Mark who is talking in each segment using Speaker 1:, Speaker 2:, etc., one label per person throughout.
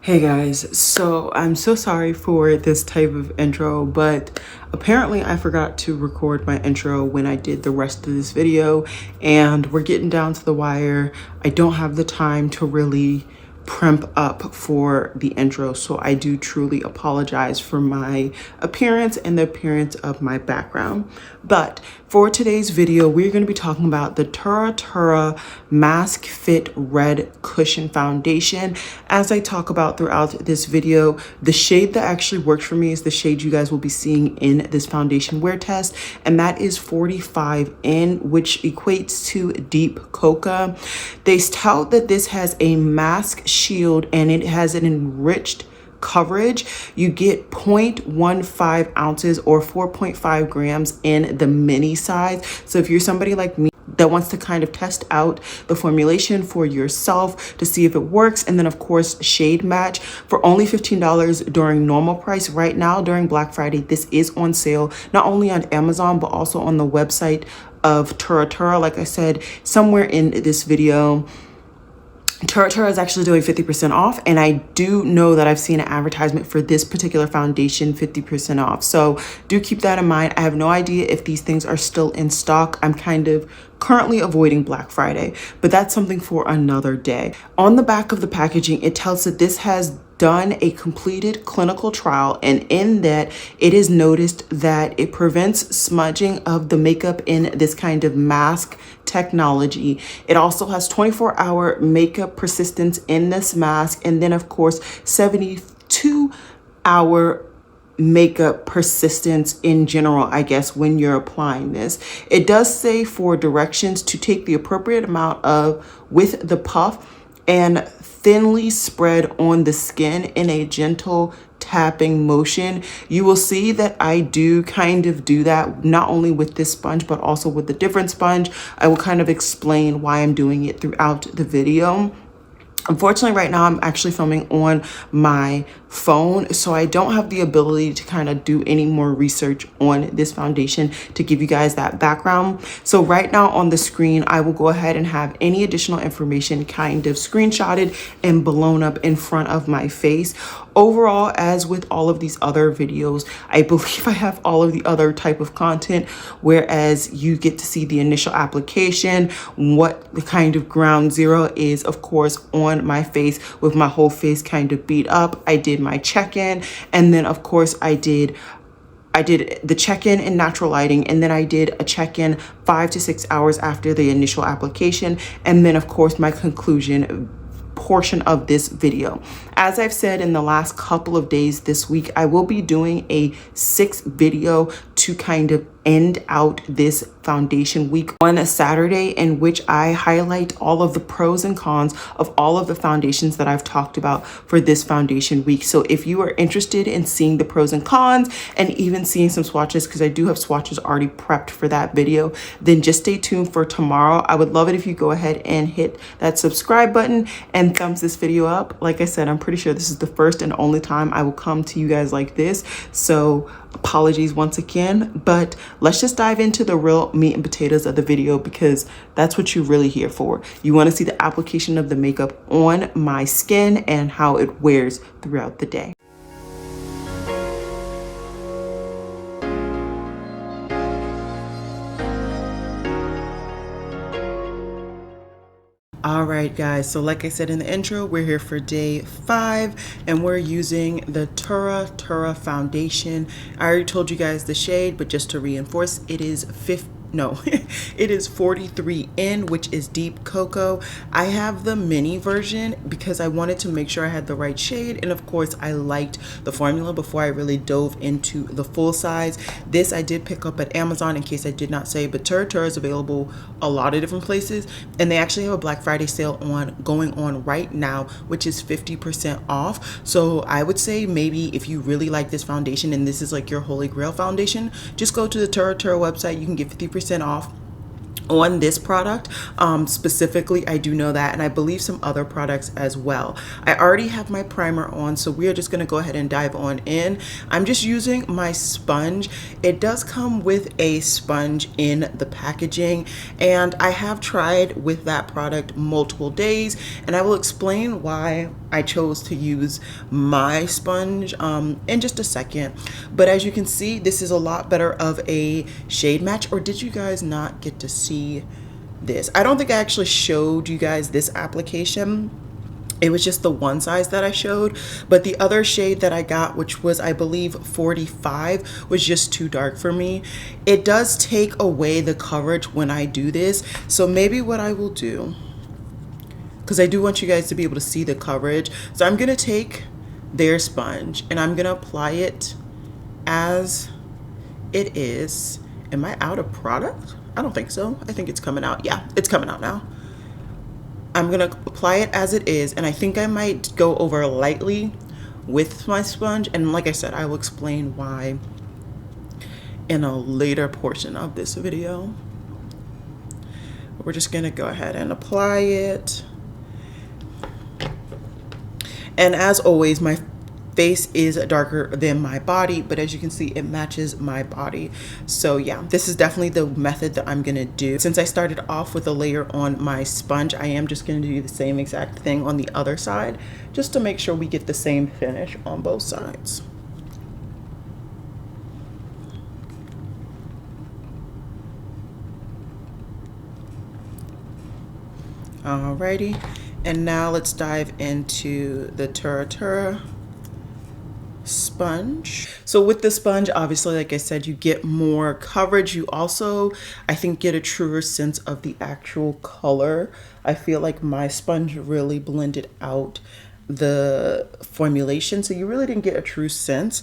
Speaker 1: Hey guys, so I'm so sorry for this type of intro, but apparently I forgot to record my intro when I did the rest of this video, and we're getting down to the wire. I don't have the time to really primp up for the intro, so I do truly apologize for my appearance and the appearance of my background. But for today's video, we're going to be talking about the TirTir Mask Fit Red Cushion Foundation. As I talk about throughout this video, the shade that actually works for me is the shade you guys will be seeing in this foundation wear test, and that is 45N, which equates to deep cocoa. They tout that this has a mask shield and it has an enriched coverage. You get 0.15 ounces or 4.5 grams in the mini size. So if you're somebody like me that wants to kind of test out the formulation for yourself to see if it works, and then of course shade match for only $15 during normal price. Right now during Black Friday, this is on sale not only on Amazon but also on the website of TirTir. Like I said somewhere in this video, TirTir is actually doing 50% off, and I do know that I've seen an advertisement for this particular foundation 50% off. So do keep that in mind. I have no idea if these things are still in stock. I'm kind of currently avoiding Black Friday, but that's something for another day. On the back of the packaging, it tells that this has done a completed clinical trial, and in that it is noticed that it prevents smudging of the makeup in this kind of mask technology. It also has 24-hour makeup persistence in this mask, and then of course 72-hour makeup persistence in general, I guess, when you're applying this. It does say for directions to take the appropriate amount of with the puff and thinly spread on the skin in a gentle tapping motion. You will see that I do kind of do that not only with this sponge but also with a different sponge. I will kind of explain why I'm doing it throughout the video. Unfortunately, right now I'm actually filming on my phone, so I don't have the ability to kind of do any more research on this foundation to give you guys that background. So right now on the screen, I will go ahead and have any additional information kind of screenshotted and blown up in front of my face. Overall, as with all of these other videos, I believe I have all of the other type of content, whereas you get to see the initial application, what the kind of ground zero is, of course, on my face with my whole face kind of beat up. I did my check-in, and then of course I did the check-in in natural lighting, and then I did a check-in 5 to 6 hours after the initial application, and then of course my conclusion portion of this video. As I've said in the last couple of days this week, I will be doing a 6th video to kind of end out this foundation week on a Saturday, in which I highlight all of the pros and cons of all of the foundations that I've talked about for this foundation week. So if you are interested in seeing the pros and cons and even seeing some swatches, because I do have swatches already prepped for that video, then just stay tuned for tomorrow. I would love it if you go ahead and hit that subscribe button and thumbs this video up. Like I said, I'm pretty sure this is the first and only time I will come to you guys like this, so apologies once again. But let's just dive into the real meat and potatoes of the video, because that's what you're really here for. You want to see the application of the makeup on my skin and how it wears throughout the day. All right, guys, so like I said in the intro, we're here for day 5 and we're using the TirTir foundation. I already told you guys the shade, but just to reinforce, it is it is 43N, which is deep cocoa. I have the mini version because I wanted to make sure I had the right shade, and of course I liked the formula before I really dove into the full size. This I did pick up at Amazon, in case I did not say, but TirTir is available a lot of different places, and they actually have a Black Friday sale going on right now, which is 50% off. So I would say maybe if you really like this foundation and this is like your holy grail foundation, just go to the TirTir website. You can get 50% off on this product specifically. I do know that, and I believe some other products as well. I already have my primer on, so we are just going to go ahead and dive on in. I'm just using my sponge. It does come with a sponge in the packaging, and I have tried with that product multiple days, and I will explain why I chose to use my sponge in just a second. But as you can see, this is a lot better of a shade match. Or did you guys not get to see this? I don't think I actually showed you guys this application. It was just the one size that I showed, but the other shade that I got, which was I believe 45, was just too dark for me. It does take away the coverage when I do this, so maybe what I will do, because I do want you guys to be able to see the coverage, so I'm gonna take their sponge and I'm gonna apply it as it is. Am I out of product? I don't think so. I think it's coming out. Yeah, it's coming out now. I'm gonna apply it as it is, and I think I might go over lightly with my sponge, and like I said, I will explain why in a later portion of this video. We're just gonna go ahead and apply it. And as always, my face is darker than my body, but as you can see, it matches my body. So yeah, this is definitely the method that I'm gonna do. Since I started off with a layer on my sponge, I am just gonna do the same exact thing on the other side, just to make sure we get the same finish on both sides. Alrighty, and now let's dive into the TirTir sponge. So with the sponge, obviously, like I said, you get more coverage. You also, I think, get a truer sense of the actual color. I feel like my sponge really blended out the formulation, so you really didn't get a true sense.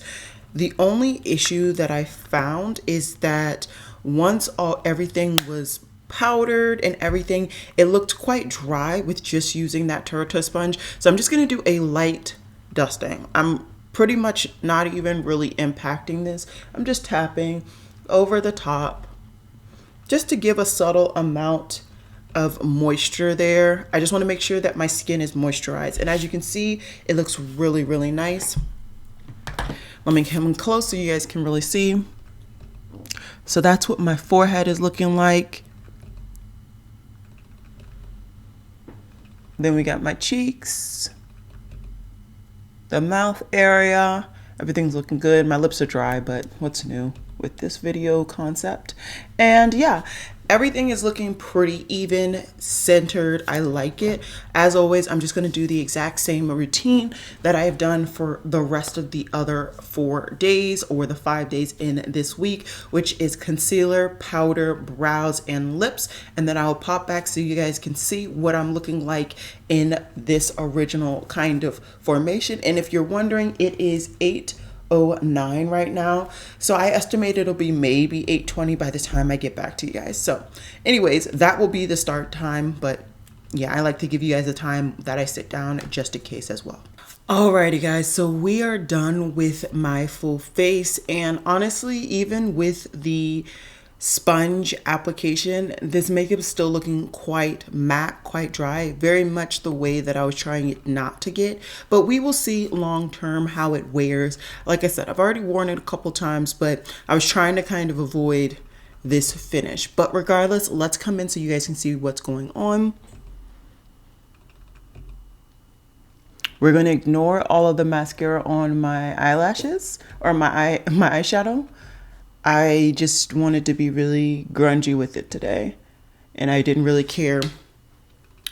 Speaker 1: The only issue that I found is that once everything was powdered and everything, it looked quite dry with just using that TirTir sponge. So I'm just going to do a light dusting. I'm pretty much not even really impacting this. I'm just tapping over the top just to give a subtle amount of moisture there. I just want to make sure that my skin is moisturized, and as you can see, it looks really, really nice. Let me come in close so you guys can really see. So that's what my forehead is looking like. Then we got my cheeks, the mouth area. Everything's looking good. My lips are dry, but what's new with this video concept? And yeah, everything is looking pretty even, centered. I like it. As always, I'm just going to do the exact same routine that I have done for the rest of the other 4 days, or the 5 days in this week, which is concealer, powder, brows, and lips. And then I'll pop back so you guys can see what I'm looking like in this original kind of formation. And if you're wondering, it is 8:09 right now, so I estimate it'll be maybe 8:20 by the time I get back to you guys. So anyways, that will be the start time, but yeah, I like to give you guys a time that I sit down just in case as well. Alrighty guys, so we are done with my full face, and honestly, even with the sponge application, this makeup is still looking quite matte, quite dry, very much the way that I was trying it not to get, but we will see long term how it wears. Like I said, I've already worn it a couple times, but I was trying to kind of avoid this finish. But regardless, let's come in so you guys can see what's going on. We're going to ignore all of the mascara on my eyelashes, or my eyeshadow. I just wanted to be really grungy with it today, and I didn't really care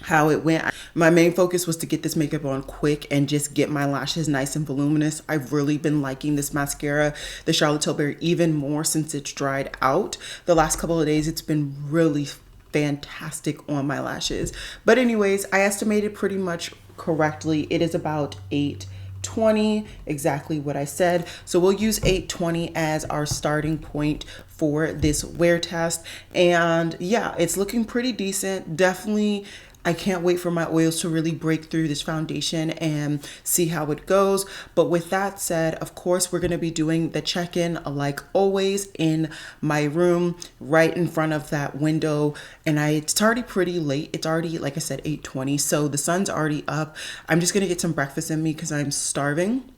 Speaker 1: how it went. My main focus was to get this makeup on quick and just get my lashes nice and voluminous. I've really been liking this mascara, the Charlotte Tilbury, even more since it's dried out. The last couple of days, it's been really fantastic on my lashes. But anyways, I estimated pretty much correctly. It is about 8:20, exactly what I said. So we'll use 8:20 as our starting point for this wear test. And yeah, it's looking pretty decent. Definitely I can't wait for my oils to really break through this foundation and see how it goes. But with that said, of course, we're going to be doing the check-in like always in my room right in front of that window. And it's already pretty late. It's already, like I said, 8:20. So the sun's already up. I'm just going to get some breakfast in me because I'm starving.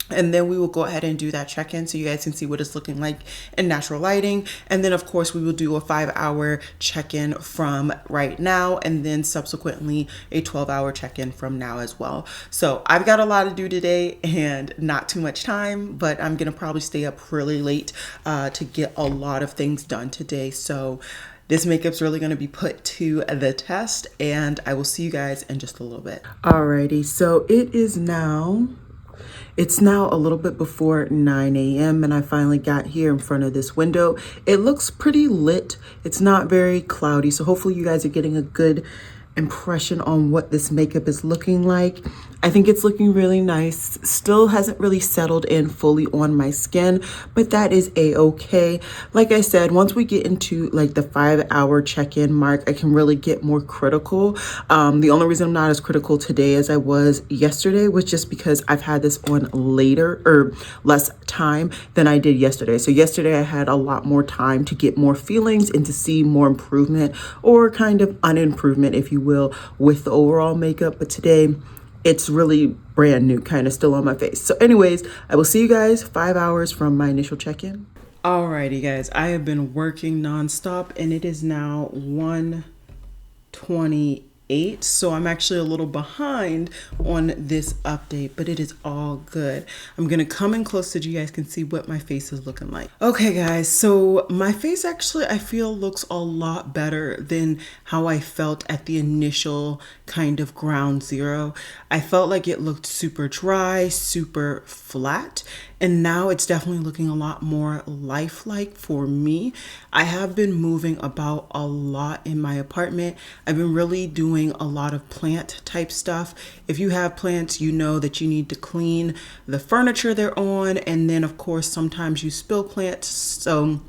Speaker 1: And then we will go ahead and do that check-in so you guys can see what it's looking like in natural lighting. And then of course we will do a 5-hour check-in from right now, and then subsequently a 12-hour check-in from now as well. So I've got a lot to do today and not too much time, but I'm gonna probably stay up really late to get a lot of things done today. So this makeup's really going to be put to the test, and I will see you guys in just a little bit. Alrighty, so it's now a little bit before 9 a.m. and I finally got here in front of this window. It looks pretty lit. It's not very cloudy, so hopefully you guys are getting a good impression on what this makeup is looking like. I think it's looking really nice. Still hasn't really settled in fully on my skin, but that is a-okay. Like I said, once we get into like the 5-hour check-in mark, I can really get more critical. The only reason I'm not as critical today as I was yesterday was just because I've had this on later or less time than I did yesterday. So yesterday I had a lot more time to get more feelings and to see more improvement, or kind of unimprovement, if you will, with the overall makeup. But today it's really brand new, kind of still on my face. So anyways, I will see you guys 5 hours from my initial check-in. Alrighty guys, I have been working nonstop and it is now 1:28. So I'm actually a little behind on this update, but it is all good. I'm gonna come in close so you guys can see what my face is looking like. Okay guys, so my face actually I feel looks a lot better than how I felt at the initial kind of ground zero. I felt like it looked super dry, super flat, and now it's definitely looking a lot more lifelike for me. I have been moving about a lot in my apartment. I've been really doing a lot of plant type stuff. If you have plants, you know that you need to clean the furniture they're on, and then of course sometimes you spill plants, so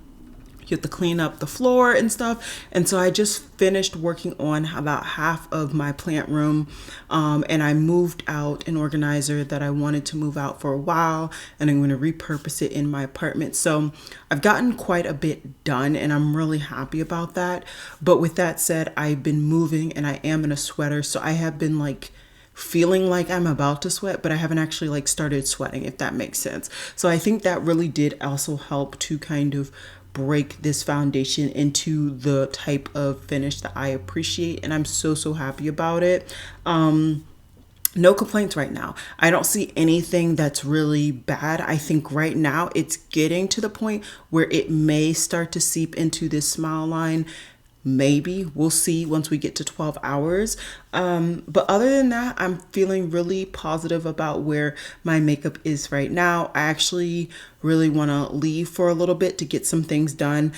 Speaker 1: you have to clean up the floor and stuff. And so I just finished working on about half of my plant room, and I moved out an organizer that I wanted to move out for a while, and I'm going to repurpose it in my apartment. So I've gotten quite a bit done and I'm really happy about that. But with that said, I've been moving and I am in a sweater, so I have been like feeling like I'm about to sweat, but I haven't actually like started sweating, if that makes sense. So I think that really did also help to kind of break this foundation into the type of finish that I appreciate, and I'm so happy about it. No complaints right now. I don't see anything that's really bad. I think right now it's getting to the point where it may start to seep into this smile line. Maybe we'll see once we get to 12 hours. But other than that, I'm feeling really positive about where my makeup is right now. I actually really want to leave for a little bit to get some things done.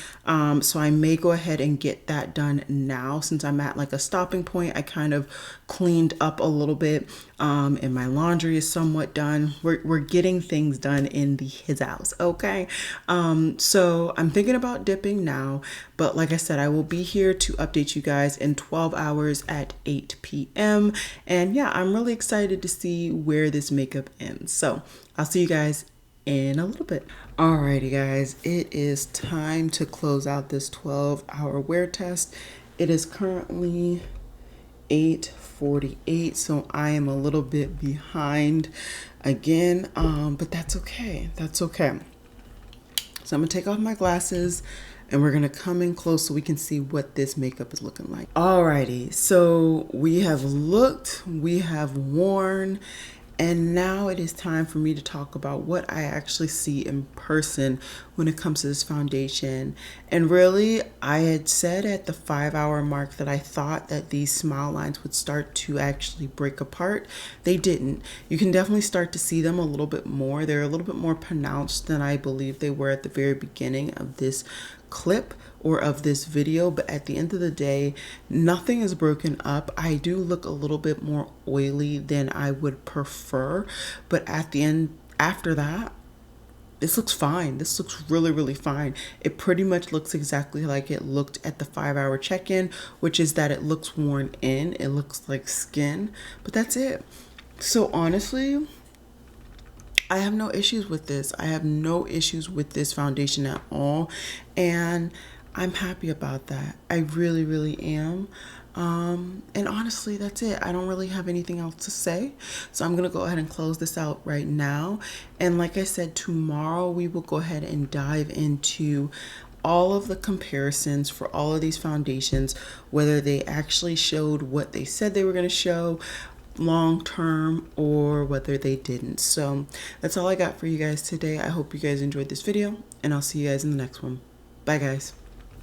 Speaker 1: So I may go ahead and get that done now since I'm at like a stopping point. I kind of cleaned up a little bit, and my laundry is somewhat done. We're getting things done in his house, okay? So I'm thinking about dipping now, but like I said, I will be here to update you guys in 12 hours at 8 p.m. And yeah, I'm really excited to see where this makeup ends. So I'll see you guys in a little bit. Alrighty guys, it is time to close out this 12-hour wear test. It is currently 8:48, so I am a little bit behind again, but that's okay. That's okay. So I'm gonna take off my glasses and we're gonna come in close so we can see what this makeup is looking like. Alrighty, so we have looked, we have worn, and now it is time for me to talk about what I actually see in person when it comes to this foundation. And really, I had said at the 5-hour mark that I thought that these smile lines would start to actually break apart. They didn't. You can definitely start to see them a little bit more. They're a little bit more pronounced than I believe they were at the very beginning of this clip or of this video, but at the end of the day, nothing is broken up. I do look a little bit more oily than I would prefer, but at the end, after that, this looks fine. This looks really, really fine. It pretty much looks exactly like it looked at the 5-hour check-in, which is that it looks worn in. It looks like skin, but that's it. So honestly, I have no issues with this. I have no issues with this foundation at all. And I'm happy about that. I really, really am. And honestly, that's it. I don't really have anything else to say. So I'm going to go ahead and close this out right now. And like I said, tomorrow we will go ahead and dive into all of the comparisons for all of these foundations, whether they actually showed what they said they were going to show long term or whether they didn't. So that's all I got for you guys today. I hope you guys enjoyed this video, and I'll see you guys in the next one. Bye guys.